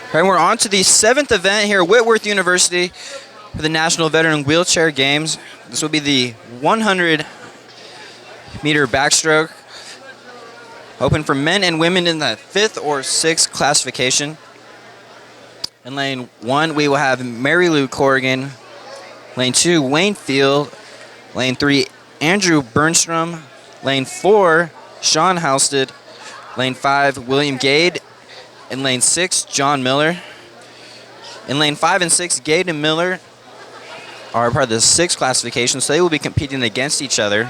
All right, we're on to the 7th event here at Whitworth University for the National Veteran Wheelchair Games. This will be the 100-meter backstroke, open for men and women in the 5th or 6th classification. In lane 1, we will have Mary Lou Corrigan. Lane 2, Wayne Field. Lane 3, Andrew Bernstrom. Lane 4, Sean Halstead. Lane 5, William Gade. In lane 6, John Miller. In lane 5 and 6, Gade and Miller are part of the 6th classification, so they will be competing against each other.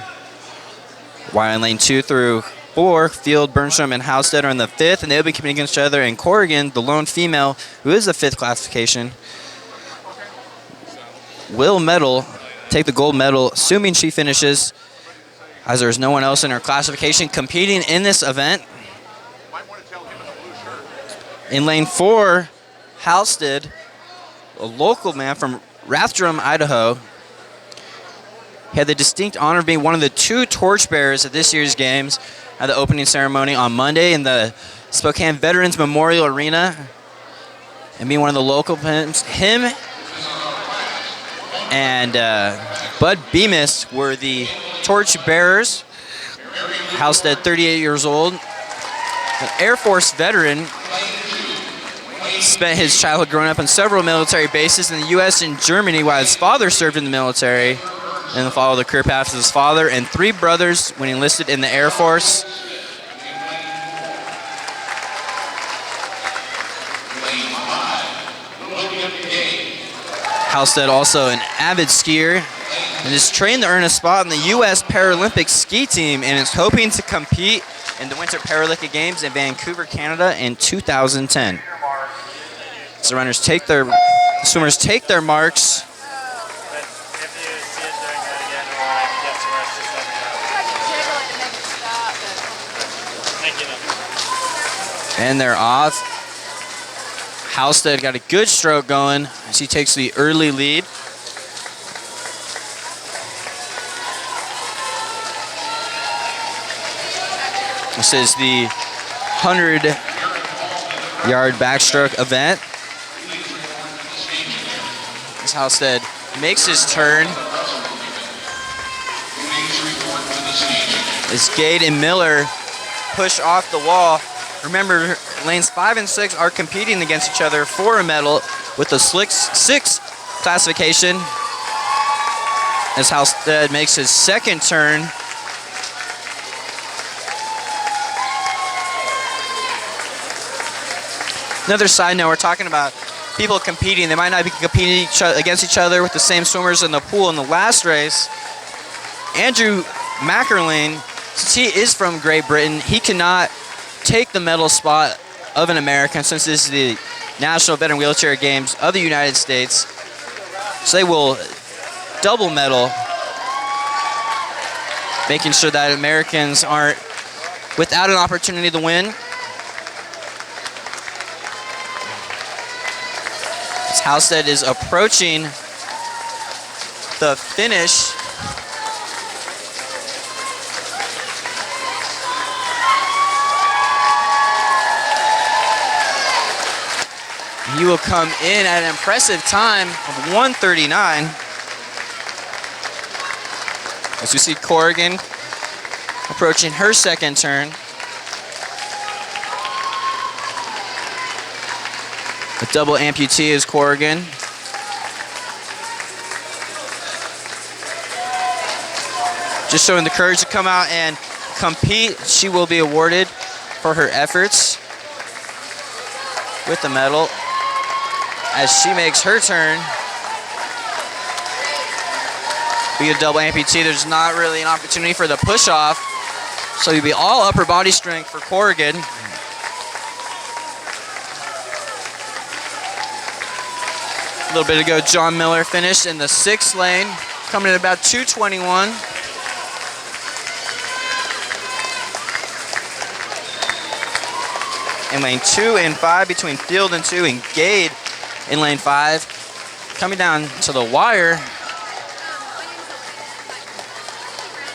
While in lane 2 through 4, Field, Bernstrom, and Halstead are in the 5th, and they'll be competing against each other. And Corrigan, the lone female, who is the 5th classification, will take the gold medal, assuming she finishes, as there's no one else in her classification competing in this event. In lane 4, Halstead, a local man from Rathdrum, Idaho, he had the distinct honor of being one of the 2 torchbearers at this year's games at the opening ceremony on Monday in the Spokane Veterans Memorial Arena, and being one of the local pimps. Him and Bud Bemis were the torch bearers. Halstead, 38 years old, an Air Force veteran, spent his childhood growing up on several military bases in the U.S. and Germany while his father served in the military, and followed the career path of his father and 3 brothers when he enlisted in the Air Force. Halstead, also an avid skier, and is trained to earn a spot in the U.S. Paralympic ski team, and is hoping to compete in the Winter Paralympic Games in Vancouver, Canada in 2010. So swimmers take their marks. And they're off. Halstead got a good stroke going as he takes the early lead. This is the 100-yard backstroke event. As Halstead makes his turn, as Gade and Miller push off the wall. Remember, lanes 5 and 6 are competing against each other for a medal with the 6th classification. As Halstead makes his second turn, another side note, we're talking about people competing. They might not be competing against each other with the same swimmers in the pool. In the last race, Andrew Mackerlane, since he is from Great Britain, he cannot take the medal spot of an American since this is the National Veteran Wheelchair Games of the United States. So they will double medal, making sure that Americans aren't without an opportunity to win. As Halstead is approaching the finish, he will come in at an impressive time of 1:39. As we see Corrigan approaching her second turn. A double amputee is Corrigan. Just showing the courage to come out and compete. She will be awarded for her efforts with the medal. As she makes her turn, be a double amputee. There's not really an opportunity for the push-off, so you'll be all upper body strength for Corrigan. A little bit ago, John Miller finished in the 6th lane, coming in about 2:21. In lane 2 and 5 between Field and 2 and Gade in lane 5. Coming down to the wire.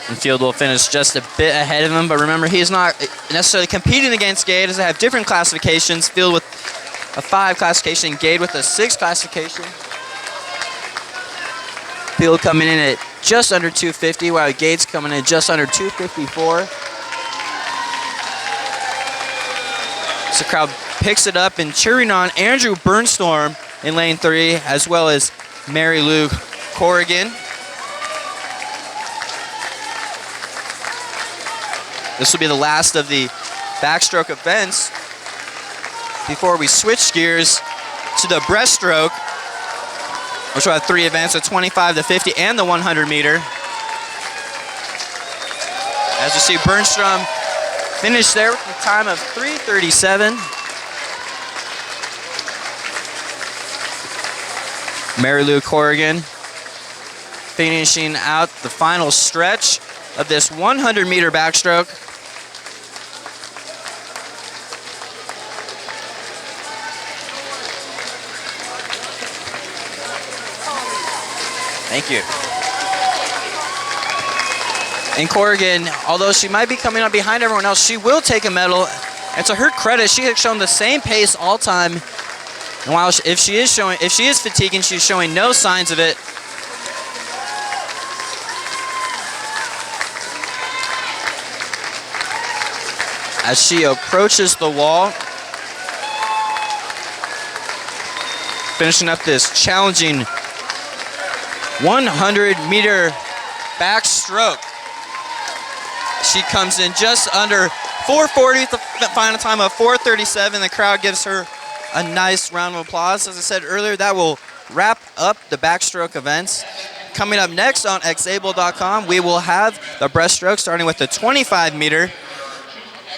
And Field will finish just a bit ahead of him, but remember, he is not necessarily competing against Gade as they have different classifications. Field with a 5 classification, Gade with a 6 classification. Field coming in at just under 250, while Gade's coming in just under 254. So the crowd picks it up and cheering on Andrew Burnstorm in lane 3, as well as Mary Lou Corrigan. This will be the last of the backstroke events before we switch gears to the breaststroke, which will have 3 events, the 25, the 50, and the 100 meter. As you see, Burnstrom finished there with a time of 3:37. Mary Lou Corrigan finishing out the final stretch of this 100 meter backstroke. Thank you. And Corrigan, although she might be coming up behind everyone else, she will take a medal. And to her credit, she has shown the same pace all time. And while if she is fatiguing, she's showing no signs of it. As she approaches the wall, finishing up this challenging 100 meter backstroke. She comes in just under 440, the final time of 4:37. The crowd gives her a nice round of applause. As I said earlier, that will wrap up the backstroke events. Coming up next on xable.com, we will have the breaststroke starting with the 25 meter.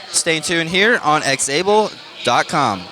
Stay tuned here on xable.com.